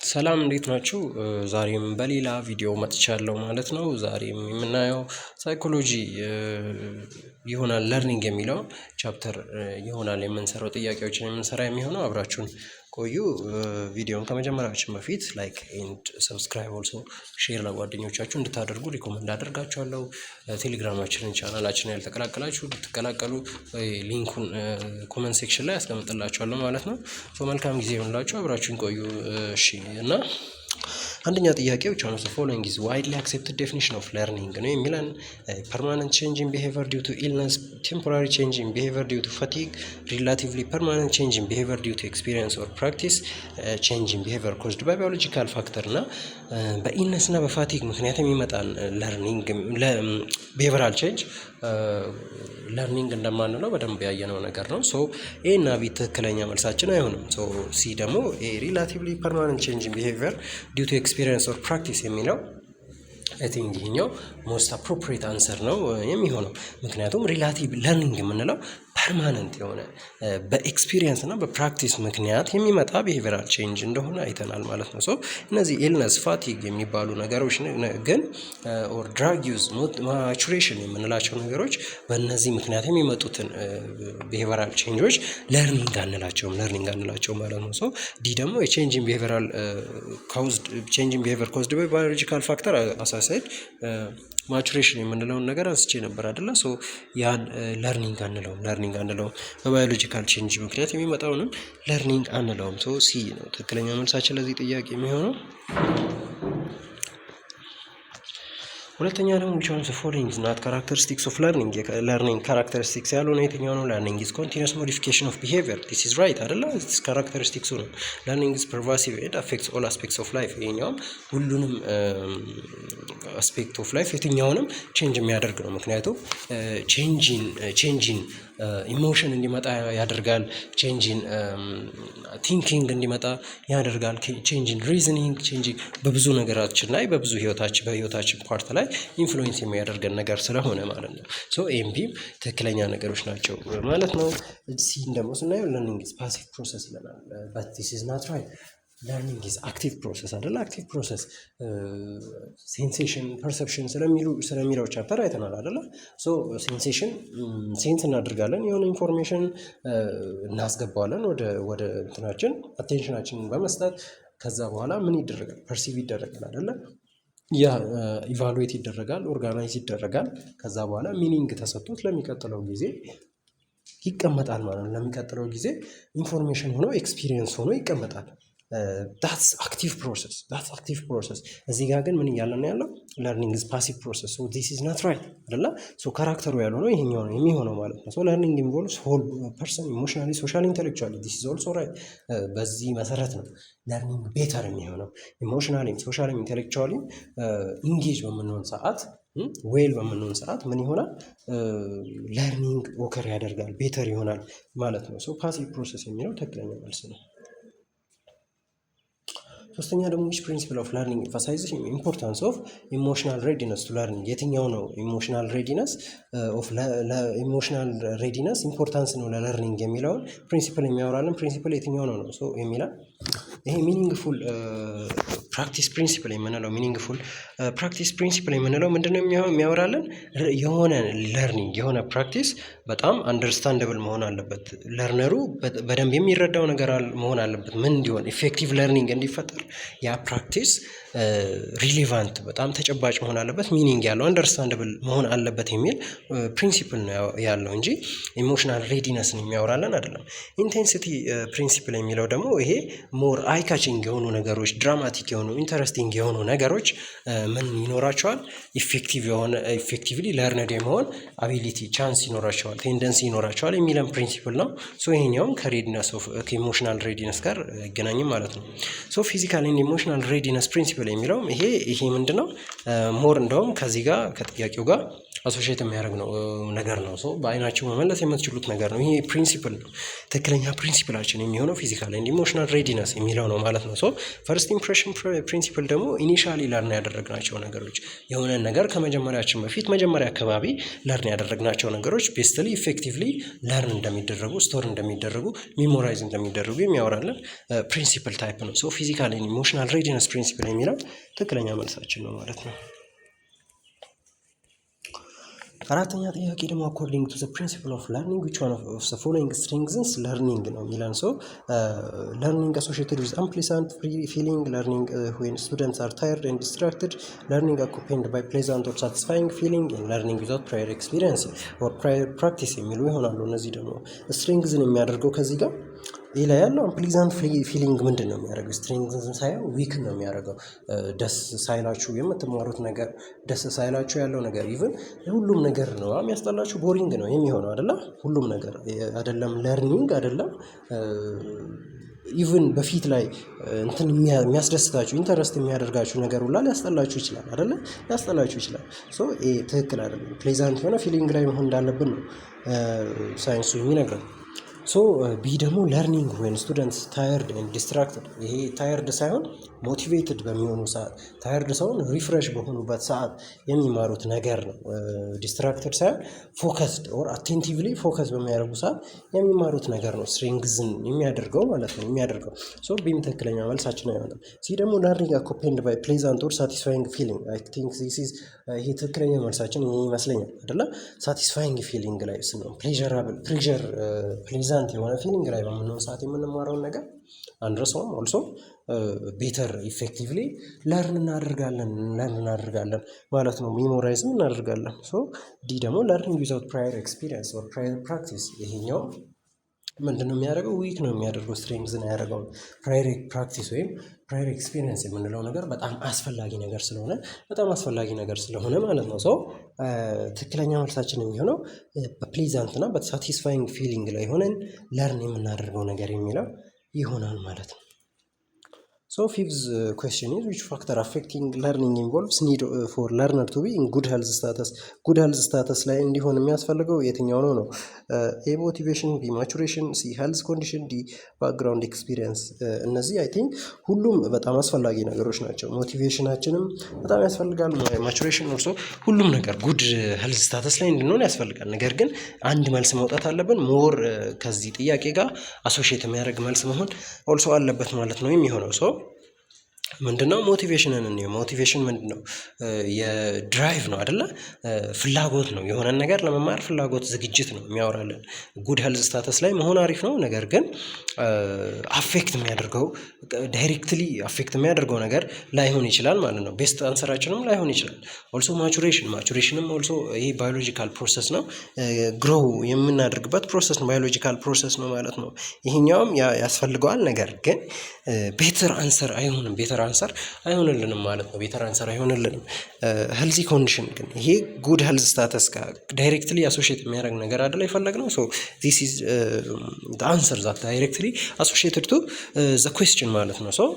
ሰላም እንዴት ናችሁ? ዛሬም በሌላ ቪዲዮ መጥቻለሁ ማለት ነው። ዛሬም የምናየው ሳይኮሎጂ ይሆናል ለርኒንግ የሚለው ቻፕተር ይሆናል የምንሰራው ጥያቄዎችን የምንሰራ የሚሆነው አብራችሁን ቆዩ። ቪዲዮውን ከመጀመራችን በፊት ላይክ ኤንድ ሰብስክራይብ ኦልሶ ሼር ለጓደኞቻችሁ እንድታደርጉ ሪኮመንድ አደርጋችኋለሁ። ቴሌግራማችንን ቻናላችንን ያልተቀላቀላችሁ እንድትቀላቀሉ ሊንኩን ኮመንት ሴክሽን ላይ አስቀምጥላችኋለሁ ማለት ነው። መልካም ጊዜ ይሁንላችሁ፣ አብራችሁን ቆዩ። እሺ እና አንደኛ ጥያቄ which one of the following is widely accepted definition of learning ነው የሚለን permanent change in behavior due to illness, temporary change in behavior due to fatigue, relatively permanent change in behavior due to experience or practice, change in behavior caused by biological factor እና በኢልነስ እና በፋቲግ ምክንያት የሚመጣን ለርኒንግ behavioral change ለርኒንግ እንደማንለው በደንብ ያየነው ነገር ነው። ሶ ኤ እና ቢ ትክክለኛ መልሳችን አይሆንም። ሶ ሲ ደግሞ ኤ ሪላቲቭሊ ፐርማነንት ቼንጅ ኢን ቢሄቪየር ዲው ቱ ኤክስፒሪየንስ ኦር ፕራክቲስ የሚለው አይ ቲንክ ይሄኛው ሞስት አፕሮፕሪየት አንሰር ነው የሚሆነው። ምክንያቱም ሪላቲቭ ለርኒንግ የምንለው ፐርማነንት የሆነ በኤክስፒሪየንስ እና በፕራክቲስ ምክንያት የሚመጣ ቢሄቪየራል ቼንጅ እንደሆነ አይተናል ማለት ነው። ሶ እነዚህ ኢልነስ፣ ፋቲግ የሚባሉ ነገሮች ግን ኦር ድራግ ዩዝ፣ ማቹሬሽን የምንላቸው ነገሮች በእነዚህ ምክንያት የሚመጡትን ቢሄቪየራል ቼንጆች ለርኒንግ አንላቸውም ማለት ነው። ሶ ዲ ደግሞ የቼንጅ ኢን ቢሄቪየራል ካውዝድ ቼንጅ ኢን ቢሄቪየር ካውዝድ ባይ ባዮሎጂካል ፋክተር አሳሳይድ ማቹሬሽን የምንለውን ነገር አንስቼ ነበር አይደለ? ሶ ያን ለርኒንግ አንለውም በባዮሎጂካል ቼንጅ ምክንያት የሚመጣውንም ለርኒንግ አንለውም። ሶ ሲ ነው ትክክለኛ መልሳችን ለዚህ ጥያቄ የሚሆነው። ሁለተኛ ደግሞ which one of the following is not characteristics of learning? ለርኒንግ ካራክተሪስቲክስ ያልሆነ የትኛው ነው? learning is continuous modification of behavior. this is right አይደለ? this characteristics ነው። learning is pervasive and affects all aspects of life. ይሄኛውም ሁሉንም አስፔክት ኦፍ ላይፍ የትኛውንም ቼንጅ የሚያደርግ ነው። ምክንያቱም ቼንጂን ኢሞሽን እንዲመጣ ያደርጋል፣ ቼንጂን ቲንኪንግ እንዲመጣ ያደርጋል፣ ቼንጂን ሪዝኒንግ፣ ቼንጂንግ በብዙ ነገራችን ላይ በብዙ በህይወታችን ፓርት ላይ ኢንፍሉዌንስ የሚያደርገን ነገር ስለሆነ ማለት ነው። ሶ ኤምቢም ትክክለኛ ነገሮች ናቸው ማለት ነው። ሲን ደግሞ ስናየው ለርኒንግ ኢዝ ፓሲቭ ፕሮሰስ ይለናል። በት ዚስ ኢዝ ናት ራይት። ለርኒንግ ኢዝ አክቲቭ ፕሮሰስ አይደለ? አክቲቭ ፕሮሰስ ሴንሴሽን ፐርሰፕሽን ስለሚለው ቻፕተር አይተናል አይደለ? ሶ ሴንሴሽን ሴንስ እናደርጋለን፣ የሆነ ኢንፎርሜሽን እናስገባዋለን ወደ እንትናችን አቴንሽናችንን በመስጠት ከዛ በኋላ ምን ይደረጋል? ፐርሲቭ ይደረጋል አይደለ? ያ ኢቫሉዌት ይደረጋል፣ ኦርጋናይዝ ይደረጋል። ከዛ በኋላ ሚኒንግ ተሰጥቶት ለሚቀጥለው ጊዜ ይቀመጣል ማለት ነው። ለሚቀጥለው ጊዜ ኢንፎርሜሽን ሆኖ ኤክስፒሪየንስ ሆኖ ይቀመጣል። ዳትስ አክቲቭ ፕሮሰስ። እዚህ ጋር ግን ምን እያለን ያለው? ለርኒንግ ኢዝ ፓሲቭ ፕሮሰስ። ሶ ዲስ ኢዝ ናት ራይት አይደለ? ሶ ካራክተሩ ያለው ነው ይሄኛው ነው የሚሆነው ማለት ነው። ሶ ለርኒንግ ኢንቮልቭስ ሆል ፐርሰን ኢሞሽናሊ፣ ሶሻሊ፣ ኢንተሌክቹዋሊ። ዲስ ኢዝ ኦልሶ ራይት። በዚህ መሰረት ነው ለርኒንግ ቤተር የሚሆነው። ኢሞሽናሊ፣ ሶሻሊ፣ ኢንተሌክቹዋሊ ኢንጌጅ በምንሆን ሰዓት ምን ይሆናል? ለርኒንግ ኦከር ያደርጋል፣ ቤተር ይሆናል ማለት ነው። ሶ ፓሲቭ ፕሮሰስ የሚለው ትክክለኛ መልስ ነው። ሶስተኛ ደግሞ which principle of learning emphasizes importance of emotional readiness to learning? የትኛው ነው ኢሞሽናል ሬዲነስ ኢምፖርታንስ ነው ለለርኒንግ የሚለውን ፕሪንሲፕል የሚያወራልን ፕሪንሲፕል የትኛው ነው ሶ የሚላል ይሄ ሚኒንግፉል ፕራክቲስ ፕሪንሲፕል የምንለው ምንድነው የሚያወራልን? የሆነ ለርኒንግ የሆነ ፕራክቲስ በጣም አንደርስታንደብል መሆን አለበት። ለርነሩ በደንብ የሚረዳው ነገር መሆን አለበት። ምን እንዲሆን ኢፌክቲቭ ለርኒንግ እንዲፈጠር ያ ፕራክቲስ ሪሌቫንት በጣም ተጨባጭ መሆን አለበት፣ ሚኒንግ ያለው አንደርስታንደብል መሆን አለበት የሚል ፕሪንሲፕል ነው ያለው እንጂ ኢሞሽናል ሬዲነስን የሚያወራለን አይደለም። ኢንቴንሲቲ ፕሪንሲፕል የሚለው ደግሞ ይሄ ሞር አይ ካቺንግ የሆኑ ነገሮች፣ ድራማቲክ የሆኑ ኢንተረስቲንግ የሆኑ ነገሮች ምን ይኖራቸዋል? ኢፌክቲቭሊ ለርነድ የመሆን አቢሊቲ ቻንስ ይኖራቸዋል፣ ቴንደንሲ ይኖራቸዋል የሚለን ፕሪንሲፕል ነው። ሶ ይሄኛውም ከኢሞሽናል ሬዲነስ ጋር አይገናኝም ማለት ነው። ሶ ፊዚካል ኤንድ ኢሞሽናል ሬዲነስ ፕሪንሲፕል የሚለውም ይሄ ምንድነው ሞር እንደውም ከዚህ ጋር ከጥያቄው ጋር አሶሺየት የሚያደርግ ነው ነገር ነው። በአይናቸው መመለስ የምትችሉት ነገር ነው። ይሄ ፕሪንሲፕል ነው። ትክክለኛ ፕሪንሲፕላችን የሚሆነው ፊዚካል ኤንድ ኢሞሽናል ሬዲነስ የሚለው ነው ማለት ነው። ፈርስት ኢምፕሬሽን ፕሪንሲፕል ደግሞ ኢኒሻሊ ለርን ያደረግናቸው ነገሮች የሆነ ነገር ከመጀመሪያችን በፊት መጀመሪያ አካባቢ ለርን ያደረግናቸው ነገሮች ቤስትሊ ኢፌክቲቭሊ ለርን እንደሚደረጉ ስቶር እንደሚደረጉ ሚሞራይዝ እንደሚደረጉ የሚያወራለን ፕሪንሲፕል ታይፕ ነው። ፊዚካል ኤንድ ኢሞሽናል ሬዲነስ ፕሪንሲፕል የሚለው ትክክለኛ መልሳችን ነው ማለት ነው። አራተኛ ጥያቄ ደግሞ አኮርዲንግ ቱ ዘ ፕሪንሲፕል ኦፍ ለርኒንግ ዊች ዋን ኦፍ ዘ ፎሎዊንግ ስትሬንግዝንስ ለርኒንግ ነው የሚለን። ለርኒንግ አሶሺየትድ ዊዝ አንፕሊሳንት ፊሊንግ፣ ለርኒንግ ዌን ስቱደንትስ አር ታየርድ ኤንድ ዲስትራክትድ፣ ለርኒንግ አኮምፓኒድ ባይ ፕሌዛንት ኦር ሳቲስፋይንግ ፊሊንግ፣ ለርኒንግ ዊዛውት ፕራየር ኤክስፒሪየንስ ኦር ፕራየር ፕራክቲስ የሚሉ ይሆናሉ። እነዚህ ደግሞ ስትሬንግዝን የሚያደርገው ከዚህ ጋር ይህ ላይ ያለው አንፕሊዛንት ፊሊንግ ምንድን ነው የሚያደርገው? ስትሬንግዝን ሳይሆን ዊክ ነው የሚያደርገው። ደስ ሳይላችሁ የምትማሩት ነገር፣ ደስ ሳይላችሁ ያለው ነገር፣ ኢቭን ሁሉም ነገር ነው የሚያስጠላችሁ፣ ቦሪንግ ነው የሚሆነው አይደለ? ሁሉም ነገር አይደለም፣ ለርኒንግ አይደለም፣ ኢቭን በፊት ላይ እንትን የሚያስደስታችሁ ኢንተረስት የሚያደርጋችሁ ነገር ሁላ ሊያስጠላችሁ ይችላል አይደለ? ሊያስጠላችሁ ይችላል። ይሄ ትክክል አይደለም። ፕሌዛንት የሆነ ፊሊንግ ላይ መሆን እንዳለብን ነው ሳይንሱ የሚነግረን። ቢ ደግሞ ለርኒንግ ወይን ስቱደንትስ ታየርድ ኤንድ ዲስትራክትድ። ይሄ ታየርድ ሳይሆን ሞቲቬትድ በሚሆኑ ሰዓት፣ ታየርድ ሳይሆን ሪፍሬሽ በሆኑበት ሰዓት የሚማሩት ነገር ነው። ዲስትራክትድ ሳይሆን ፎከስድ ኦር አቴንቲቭሊ ፎከስ በሚያደርጉ ሰዓት የሚማሩት ነገር ነው ስትሬንግዝን የሚያደርገው ማለት ነው የሚያደርገው። ቢም ትክክለኛ መልሳችን አይሆንም። ሲ ደግሞ ለርኒንግ አኮምፓኒድ ባይ ፕሌዛንት ኦር ሳቲስፋይንግ ፊሊንግ። አይ ቲንክ ዚስ ኢዝ ይሄ ትክክለኛ መልሳችን ይመስለኛል አይደለ? ሳቲስፋይንግ ፊሊንግ ላይ ስነው ፕሌዛንት የሆነ ፊሊንግ ላይ በምንሆን ሰዓት የምንማረውን ነገር አንድረሰውም ኦልሶ ቤተር ኢፌክቲቭሊ ለርን እናደርጋለን ማለት ነው። ሚሞራይዝም እናደርጋለን። ዲ ደግሞ ለርኒንግ ዊዛውት ፕራየር ኤክስፒሪየንስ ኦር ፕራየር ፕራክቲስ። ይሄኛው ምንድን ነው የሚያደርገው? ዊክ ነው የሚያደርገው፣ ስትሬንግዝን አያደርገውም። ፕራየር ፕራክቲስ ወይም ፕራየር ኤክስፒሪየንስ የምንለው ነገር በጣም አስፈላጊ ነገር ስለሆነ ማለት ነው። ትክክለኛ መልሳችን የሚሆነው በፕሌዛንት እና በሳቲስፋይንግ ፊሊንግ ላይ ሆነን ለርን የምናደርገው ነገር የሚለው ይሆናል ማለት ነው። ፊፍዝ ኩዌስችን ኢዝ ዊች ፋክተር አፌክቲንግ ለርኒንግ ኢንቮልቭስ ኒድ ፎር ለርነር ቱ ቢ ኢን ጉድ ሄልዝ ስታተስ። ጉድ ሄልዝ ስታተስ ላይ እንዲሆን የሚያስፈልገው የትኛው ነው? ኤ ሞቲቬሽን፣ ቢ ማቹሬሽን፣ ሲ ሄልዝ ኮንዲሽን፣ ዲ ባክግራውንድ ኤክስፒሪየንስ። እነዚህ አይ ቲንክ ሁሉም በጣም አስፈላጊ ነገሮች ናቸው። ሞቲቬሽናችንም በጣም ያስፈልጋል፣ ማቹሬሽን ኦልሶ፣ ሁሉም ነገር ጉድ ሄልዝ ስታተስ ላይ እንድንሆን ያስፈልጋል። ነገር ግን አንድ መልስ መውጣት አለብን። ሞር ከዚህ ጥያቄ ጋር አሶሺየት የሚያደርግ መልስ መሆን ኦልሶ አለበት ማለት ነው የሚሆነው ምንድነው? ሞቲቬሽንን እንየው። ሞቲቬሽን ምንድነው? የድራይቭ ነው አይደለ? ፍላጎት ነው። የሆነን ነገር ለመማር ፍላጎት፣ ዝግጅት ነው የሚያወራለን። ጉድ ሄልዝ ስታተስ ላይ መሆን አሪፍ ነው። ነገር ግን አፌክት የሚያደርገው ዳይሬክትሊ አፌክት የሚያደርገው ነገር ላይሆን ይችላል ማለት ነው። ቤስት አንሰራችንም ላይሆን ይችላል። ኦልሶ ማቹሬሽንም ኦልሶ ይሄ ባዮሎጂካል ፕሮሰስ ነው። ግሮው የምናደርግበት ፕሮሰስ ነው። ባዮሎጂካል ፕሮሰስ ነው ማለት ነው። ይሄኛውም ያስፈልገዋል። ነገር ግን ቤተር አንሰር አይሆንልንም ማለት ነው። ቤተር አንሰር አይሆንልንም። ሄልዚ ኮንዲሽን ግን ይሄ ጉድ ሄልዝ ስታተስ ጋር ዳይሬክትሊ አሶሺየት የሚያደርግ ነገር አይደለ የፈለግነው። ዚስ ኢዝ ዘ አንሰር ዛት ዳይሬክትሊ አሶሺየትድ ቱ ዘ ኩዌስችን ማለት ነው።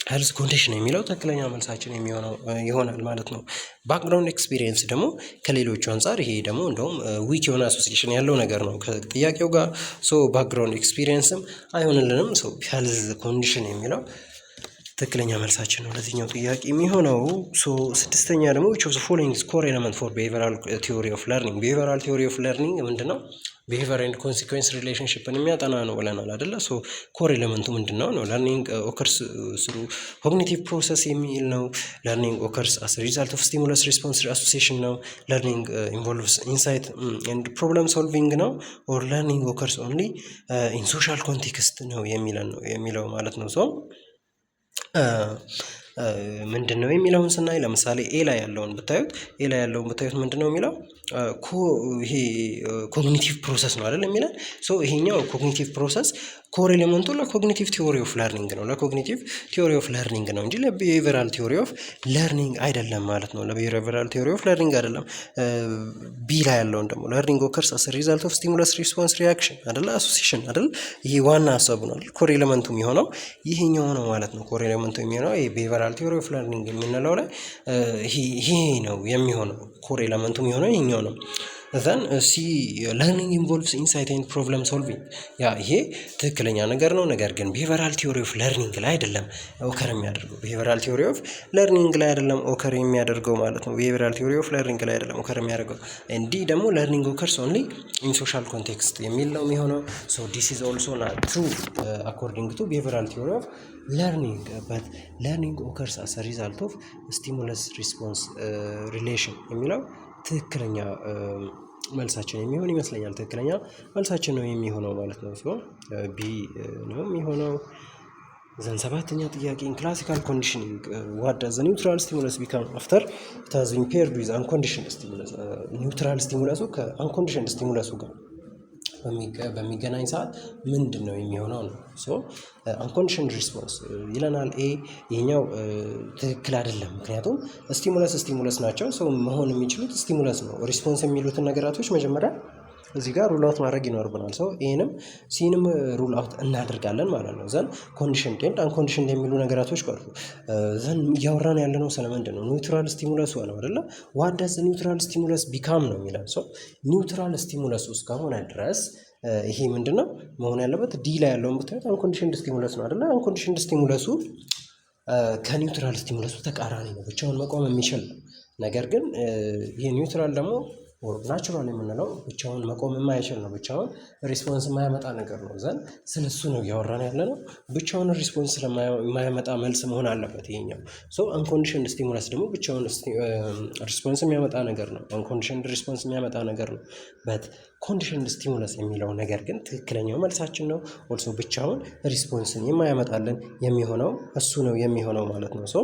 ሄልዝ ኮንዲሽን የሚለው ትክክለኛ መልሳችን የሚሆነው ይሆናል ማለት ነው። ባክግራውንድ ኤክስፒሪየንስ ደግሞ ከሌሎቹ አንጻር ይሄ ደግሞ እንደውም ዊክ የሆነ አሶሲዬሽን ያለው ነገር ነው ከጥያቄው ጋር። ባክግራውንድ ኤክስፒሪየንስም አይሆንልንም። ሄልዝ ኮንዲሽን የሚለው ትክክለኛ መልሳችን ነው ለዚህኛው ጥያቄ የሚሆነው። ስድስተኛ ደግሞ which of the following is core element for behavioral theory of learning። behavioral theory of learning ምንድነው? ቢሄቪየር ኤንድ ኮንሲኩዌንስ ሪሌሽንሽፕን የሚያጠና ነው ብለናል አይደለ? ኮር ኤሌመንቱ ምንድነው ነው? ለርኒንግ ኦከርስ ስሩ ኮግኒቲቭ ፕሮሰስ የሚል ነው። ለርኒንግ ኦከርስ አስ ሪዛልት ኦፍ ስቲሙለስ ሪስፖንስ አሶሲዬሽን ነው። ለርኒንግ ኢንቮልቭስ ኢንሳይት ኤንድ ፕሮብለም ሶልቪንግ ነው። ኦር ለርኒንግ ኦከርስ ኦንሊ ኢን ሶሻል ኮንቴክስት ነው የሚለው ማለት ነው። ምንድን ነው የሚለውን ስናይ ለምሳሌ ኤ ላይ ያለውን ብታዩት ምንድን ነው የሚለው ይሄ ኮግኒቲቭ ፕሮሰስ ነው አይደል የሚለን። ይሄኛው ኮግኒቲቭ ፕሮሰስ ኮር ኤሌመንቱ ለኮግኒቲቭ ቲዮሪ ኦፍ ለርኒንግ ነው፣ ለኮግኒቲቭ ቲዮሪ ኦፍ ለርኒንግ ነው እንጂ ለቢሄቪራል ቲዮሪ ኦፍ ለርኒንግ አይደለም ማለት ነው። ለቢሄቪራል ቲዮሪ ኦፍ ለርኒንግ አይደለም። ቢ ላይ ያለውን ደግሞ ለርኒንግ ኦከርስ አስ ሪዛልት ኦፍ ስቲሙለስ ሪስፖንስ ሪያክሽን አይደለ፣ አሶሲሽን አይደል፣ ይሄ ዋና ሀሳቡ ነው። ኮር ኤሌመንቱ የሚሆነው ይሄኛው ነው ማለት ነው። ኮር ኤሌመንቱ የሚሆነው ይሄ ቢሄቪራል ቲዮሪ ኦፍ ለርኒንግ የምንለው ላይ ይሄ ነው የሚሆነው። ኮር ኤሌመንቱ የሚሆነው ይሄኛው ነው። ዘን ሲ ለርኒንግ ኢንቮልቭስ ኢንሳይት ኤንድ ፕሮብለም ሶልቪንግ፣ ያ ይሄ ትክክለኛ ነገር ነው። ነገር ግን ቢሄቪራል ቲዮሪ ኦፍ ለርኒንግ ላይ አይደለም ኦከር የሚያደርገው። ቢሄቪራል ቲዮሪ ኦፍ ለርኒንግ ላይ አይደለም ኦከር የሚያደርገው ማለት ነው። ቢሄቪራል ቲዮሪ ኦፍ ለርኒንግ ላይ አይደለም ኦከር የሚያደርገው። እንዲህ ደግሞ ለርኒንግ ኦከርስ ኦንሊ ኢን ሶሻል ኮንቴክስት የሚል ነው የሚሆነው። ሶ ዲስ ኢዝ ኦልሶ ናት ትሩ አኮርዲንግ ቱ ቢሄቪራል ቲዮሪ ኦፍ ለርኒንግ በት ለርኒንግ ኦከርስ አስ ሪዛልት ኦፍ ስቲሙለስ ሪስፖንስ ሪሌሽን የሚለው ትክክለኛ መልሳችን የሚሆን ይመስለኛል። ትክክለኛ መልሳችን ነው የሚሆነው ማለት ነው። ሶ ቢ ነው የሚሆነው። ዘን ሰባተኛ ጥያቄ ክላሲካል ኮንዲሽኒንግ ዋት ዳዝ ኒውትራል ስቲሙለስ ቢካም አፍተር ኢት ሃዝ ቢን ፔርድ ዊዝ አንኮንዲሽንድ ስቲሙለስ። ኒውትራል ስቲሙለሱ ከአንኮንዲሽንድ ስቲሙለሱ ጋር በሚገናኝ ሰዓት ምንድን ነው የሚሆነው ነው። ሶ አንኮንዲሽንድ ሪስፖንስ ይለናል። ይሄኛው ትክክል አይደለም። ምክንያቱም ስቲሙለስ ናቸው። ሰው መሆን የሚችሉት ስቲሙለስ ነው። ሪስፖንስ የሚሉትን ነገራቶች መጀመሪያ እዚህ ጋር ሩል አውት ማድረግ ይኖርብናል። ሰው ይህንም ሲንም ሩል አውት እናደርጋለን ማለት ነው። ዘን ኮንዲሽን ኤንድ አንኮንዲሽን የሚሉ ነገራቶች ቀሩ። ዘን እያወራን ያለ ነው ስለምንድን ነው? ኒውትራል ስቲሙለስ ነው አይደለ? ዋት ዳዝ ኒውትራል ስቲሙለስ ቢካም ነው የሚለን። ሰው ኒውትራል ስቲሙለስ ውስጥ ከሆነ ድረስ ይሄ ምንድን ነው መሆን ያለበት? ዲ ላይ ያለውን ብታዩት አንኮንዲሽንድ ስቲሙለስ ነው አይደለ? አንኮንዲሽንድ ስቲሙለሱ ከኒውትራል ስቲሙለሱ ተቃራኒ ነው፣ ብቻውን መቆም የሚችል ነው። ነገር ግን ይሄ ኒውትራል ደግሞ ናቹራል የምንለው ብቻውን መቆም የማይችል ነው። ብቻውን ሪስፖንስ የማያመጣ ነገር ነው። ዘን ስለሱ ነው እያወራን ያለ ነው። ብቻውን ሪስፖንስ ስለማያመጣ መልስ መሆን አለበት ይሄኛው። ሶ አንኮንዲሽንድ ስቲሙለስ ደግሞ ብቻውን ሪስፖንስ የሚያመጣ ነገር ነው። አንኮንዲሽንድ ሪስፖንስ የሚያመጣ ነገር ነው። በት ኮንዲሽንድ ስቲሙለስ የሚለው ነገር ግን ትክክለኛው መልሳችን ነው። ኦልሶ ብቻውን ሪስፖንስን የማያመጣልን የሚሆነው እሱ ነው የሚሆነው ማለት ነው። ሶ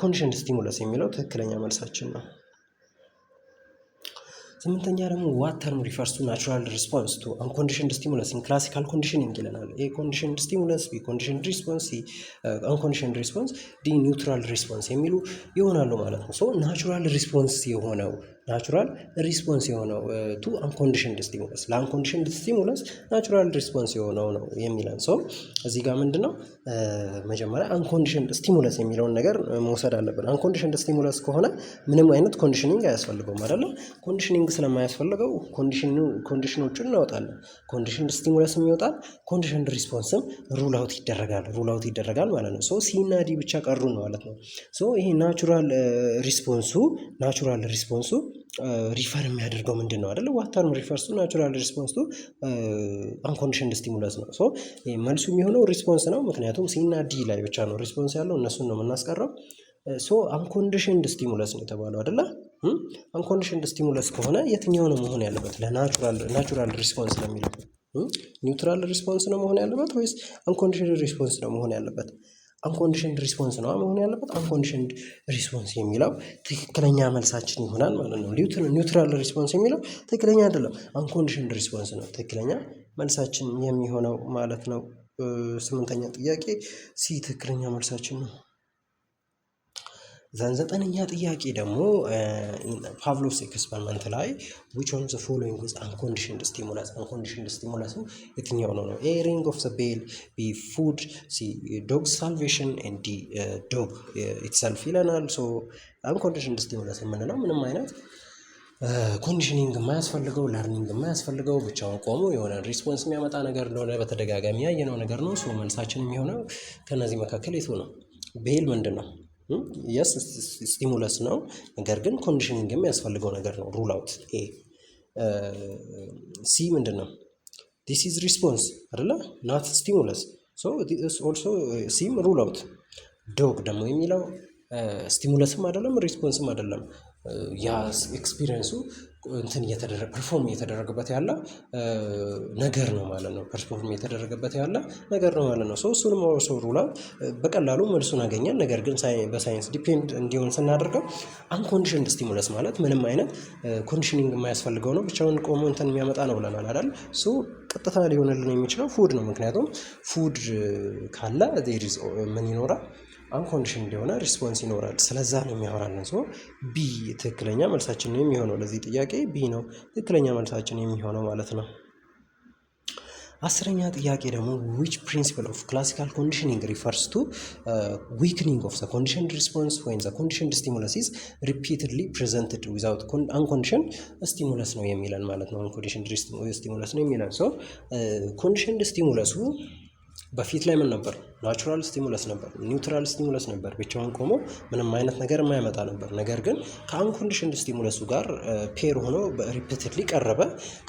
ኮንዲሽንድ ስቲሙለስ የሚለው ትክክለኛ መልሳችን ነው። ስምንተኛ ደግሞ ዋት ተርም ሪፈርስ ቱ ናቹራል ሪስፖንስ ቱ አንኮንዲሽንድ ስቲሙለስ ኢን ክላሲካል ኮንዲሽኒንግ ይለናል። ኤ ኮንዲሽንድ ስቲሙለስ፣ ቢ ኮንዲሽንድ ሪስፖንስ፣ ሲ አንኮንዲሽንድ ሪስፖንስ፣ ዲ ኒውትራል ሪስፖንስ የሚሉ ይሆናሉ ማለት ነው። ሶ ናቹራል ሪስፖንስ የሆነው ቱ አንኮንዲሽንድ ስቲሙለስ፣ ለአንኮንዲሽንድ ስቲሙለስ ናቹራል ሪስፖንስ የሆነው ነው የሚለን። ሰው እዚህ ጋር ምንድን ነው መጀመሪያ አንኮንዲሽንድ ስቲሙለስ የሚለውን ነገር መውሰድ አለብን። አንኮንዲሽንድ ስቲሙለስ ከሆነ ምንም አይነት ኮንዲሽኒንግ አያስፈልገውም አይደለም። ኮንዲሽኒንግ ስለማያስፈልገው ኮንዲሽኖቹን እናወጣለን። ኮንዲሽንድ ስቲሙለስም ይወጣል፣ ኮንዲሽንድ ሪስፖንስም ሩል አውት ይደረጋል ማለት ነው። ሶ ሲ እና ዲ ብቻ ቀሩ ነው ማለት ነው። ሶ ይሄ ናቹራል ሪስፖንሱ ሪፈር የሚያደርገው ምንድን ነው አይደለ? ዋት ተርም ሪፈርስ ቱ ናቹራል ሪስፖንስ ቱ አንኮንዲሽንድ ስቲሙለስ ነው። ሶ መልሱ የሚሆነው ሪስፖንስ ነው። ምክንያቱም ሲ እና ዲ ላይ ብቻ ነው ሪስፖንስ ያለው፣ እነሱን ነው የምናስቀረው። ሶ አንኮንዲሽንድ ስቲሙለስ ነው የተባለው አይደለ? አንኮንዲሽንድ ስቲሙለስ ከሆነ የትኛው ነው መሆን ያለበት? ለናቹራል ሪስፖንስ ነው የሚለው ኒውትራል ሪስፖንስ ነው መሆን ያለበት ወይስ አንኮንዲሽንድ ሪስፖንስ ነው መሆን ያለበት? አንኮንዲሽንድ ሪስፖንስ ነው መሆን ያለበት። አንኮንዲሽንድ ሪስፖንስ የሚለው ትክክለኛ መልሳችን ይሆናል ማለት ነው። ኒውትራል ሪስፖንስ የሚለው ትክክለኛ አይደለም። አንኮንዲሽንድ ሪስፖንስ ነው ትክክለኛ መልሳችን የሚሆነው ማለት ነው። ስምንተኛ ጥያቄ ሲ ትክክለኛ መልሳችን ነው። ዘጠነኛ ጥያቄ ደግሞ ፓቭሎቭስ ኤክስፐሪመንት ላይ which one of the following is unconditioned stimulus? unconditioned stimulus የትኛው ነው? ኤ ሪንግ ኦፍ ዘ ቤል፣ ቢ ፉድ፣ ሲ ዶግ ሳልቬሽን ኤንድ ዲ ዶግ ኢትሰልፍ ይለናል። ሶ unconditioned stimulus የምንለው ምንም አይነት ኮንዲሽኒንግ የማያስፈልገው ለርኒንግ የማያስፈልገው ብቻውን ቆሞ የሆነ ሪስፖንስ የሚያመጣ ነገር እንደሆነ በተደጋጋሚ ያየነው ነገር ነው። ሶ መልሳችን የሚሆነው ከነዚህ መካከል የቱ ነው? ቤል ምንድን ነው? የስ ስቲሙለስ ነው፣ ነገር ግን ኮንዲሽኒንግ የሚያስፈልገው ነገር ነው። ሩል አውት ኤ። ሲ ምንድን ነው? ዲስ ኢዝ ሪስፖንስ አይደለ? ናት ስቲሙለስ። ሶ ኦልሶ ሲም ሩል አውት። ዶግ ደግሞ የሚለው ስቲሙለስም አይደለም ሪስፖንስም አይደለም። ያ ኤክስፒሪየንሱ እንትን ፐርፎርም እየተደረገበት ያለ ነገር ነው ማለት ነው። ፐርፎርም እየተደረገበት ያለ ነገር ነው ማለት ነው። እሱንም ሰው ሩላ በቀላሉ መልሱን አገኛል። ነገር ግን በሳይንስ ዲፔንድ እንዲሆን ስናደርገው አንኮንዲሽንድ ስቲሙለስ ማለት ምንም አይነት ኮንዲሽኒንግ የማያስፈልገው ነው፣ ብቻውን ቆሞ እንትን የሚያመጣ ነው ብለናል አይደል? ቀጥታ ሊሆንልን የሚችለው ፉድ ነው። ምክንያቱም ፉድ ካለ ምን ይኖራል? አንኮንዲሽንድ የሆነ ሪስፖንስ ይኖራል። ስለዛ ነው የሚያወራልን። ቢ ትክክለኛ መልሳችን ነው የሚሆነው። ለዚህ ጥያቄ ቢ ነው ትክክለኛ መልሳችን የሚሆነው ማለት ነው። 10ኛ ጥያቄ ደግሞ which principle of classical conditioning refers to weakening of the conditioned response when the conditioned stimulus is repeatedly presented without unconditioned stimulus ነው የሚለን ማለት ነው። unconditioned stimulus ነው የሚለን። conditioned stimulus በፊት ላይ ምን ነበር? ናቹራል ስቲሙለስ ነበር፣ ኒውትራል ስቲሙለስ ነበር፣ ብቻውን ቆሞ ምንም አይነት ነገር የማያመጣ ነበር። ነገር ግን ከአንኮንዲሽንድ ስቲሙለሱ ጋር ፔር ሆኖ ሪፒትድሊ ቀረበ።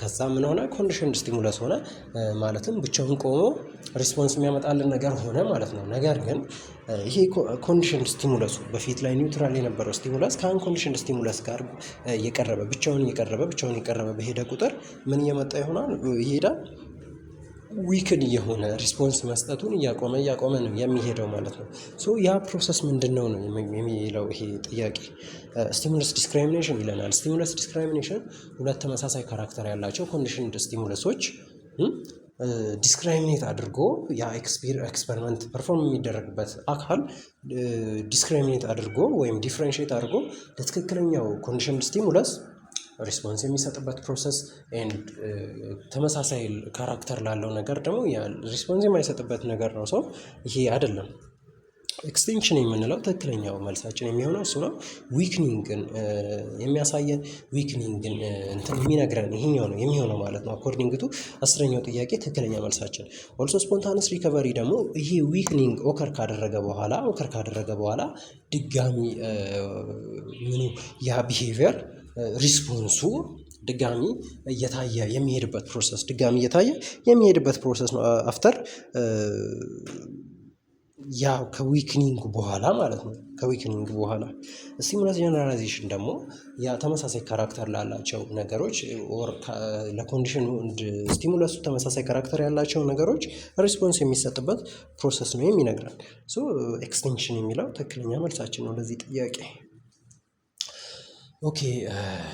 ከዛ ምን ሆነ? ኮንዲሽንድ ስቲሙለስ ሆነ። ማለትም ብቻውን ቆሞ ሪስፖንስ የሚያመጣልን ነገር ሆነ ማለት ነው። ነገር ግን ይሄ ኮንዲሽንድ ስቲሙለሱ በፊት ላይ ኒውትራል የነበረው ስቲሙለስ ከአንኮንዲሽንድ ስቲሙለስ ጋር እየቀረበ ብቻውን እየቀረበ በሄደ ቁጥር ምን እየመጣ ይሄዳል? ዊክን የሆነ ሪስፖንስ መስጠቱን እያቆመ ነው የሚሄደው ማለት ነው። ያ ፕሮሰስ ምንድን ነው የሚለው ይሄ ጥያቄ ስቲሙለስ ዲስክሪሚኔሽን ይለናል። ስቲሙለስ ዲስክሪሚኔሽን ሁለት ተመሳሳይ ካራክተር ያላቸው ኮንዲሽንድ ስቲሙለሶች ዲስክሪሚኔት አድርጎ ያ ኤክስፐሪመንት ፐርፎርም የሚደረግበት አካል ዲስክሪሚኔት አድርጎ ወይም ዲፍረንሺየት አድርጎ ለትክክለኛው ኮንዲሽንድ ስቲሙለስ ሪስፖንስ የሚሰጥበት ፕሮሰስ ኤንድ ተመሳሳይ ካራክተር ላለው ነገር ደግሞ ሪስፖንስ የማይሰጥበት ነገር ነው። ይሄ አይደለም። ኤክስቴንሽን የምንለው ትክክለኛው መልሳችን የሚሆነው እሱ ነው። ዊክኒንግን የሚያሳየን ዊክኒንግን እንትን የሚነግረን ይሄኛው ነው የሚሆነው ማለት ነው። አኮርዲንግ ቱ 10ኛው ጥያቄ ትክክለኛ መልሳችን። ኦልሶ ስፖንታነስ ሪከቨሪ ደግሞ ይሄ ዊክኒንግ ኦከር ካደረገ በኋላ ድጋሚ ያ ቢሄቪየር ሪስፖንሱ ድጋሚ እየታየ የሚሄድበት ፕሮሰስ ነው። አፍተር ያ ከዊክኒንግ በኋላ ማለት ነው። ከዊክኒንግ በኋላ ስቲሙለስ ጀነራላይዜሽን ደግሞ ያ ተመሳሳይ ካራክተር ላላቸው ነገሮች ለኮንዲሽኑ ስቲሙለሱ ተመሳሳይ ካራክተር ያላቸው ነገሮች ሪስፖንስ የሚሰጥበት ፕሮሰስ ነው የሚነግረን። ኤክስቴንሽን የሚለው ትክክለኛ መልሳችን ነው ለዚህ ጥያቄ። ኦኬ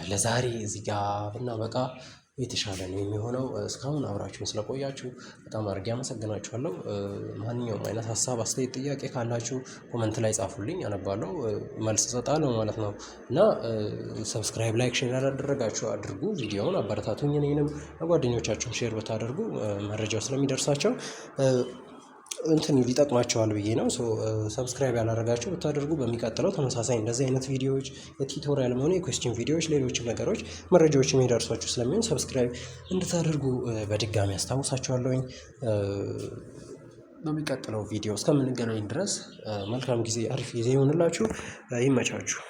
ለዛሬ እዚህ ጋር ብናበቃ የተሻለ ነው የሚሆነው። እስካሁን አብራችሁን ስለቆያችሁ በጣም አድርጌ አመሰግናችኋለሁ። ማንኛውም አይነት ሀሳብ፣ አስተያየት፣ ጥያቄ ካላችሁ ኮመንት ላይ ጻፉልኝ፣ አነባለሁ፣ መልስ እሰጣለሁ ማለት ነው። እና ሰብስክራይብ፣ ላይክ፣ ሼር ያላደረጋችሁ አድርጉ። ቪዲዮውን አበረታቱኝ። እኔንም ለጓደኞቻችሁም ሼር ብታደርጉ መረጃው ስለሚደርሳቸው እንትን ሊጠቅማቸዋል ብዬ ነው። ሰብስክራይብ ያላደረጋችሁ ብታደርጉ በሚቀጥለው ተመሳሳይ እንደዚህ አይነት ቪዲዮዎች የቲዩቶሪያል ሆነ የኩዌስችን ቪዲዮዎች፣ ሌሎችም ነገሮች መረጃዎች የሚደርሷችሁ ስለሚሆን ሰብስክራይብ እንድታደርጉ በድጋሚ አስታውሳችኋለሁኝ። በሚቀጥለው ቪዲዮ እስከምንገናኝ ድረስ መልካም ጊዜ፣ አሪፍ ጊዜ ይሆንላችሁ። ይመቻችሁ።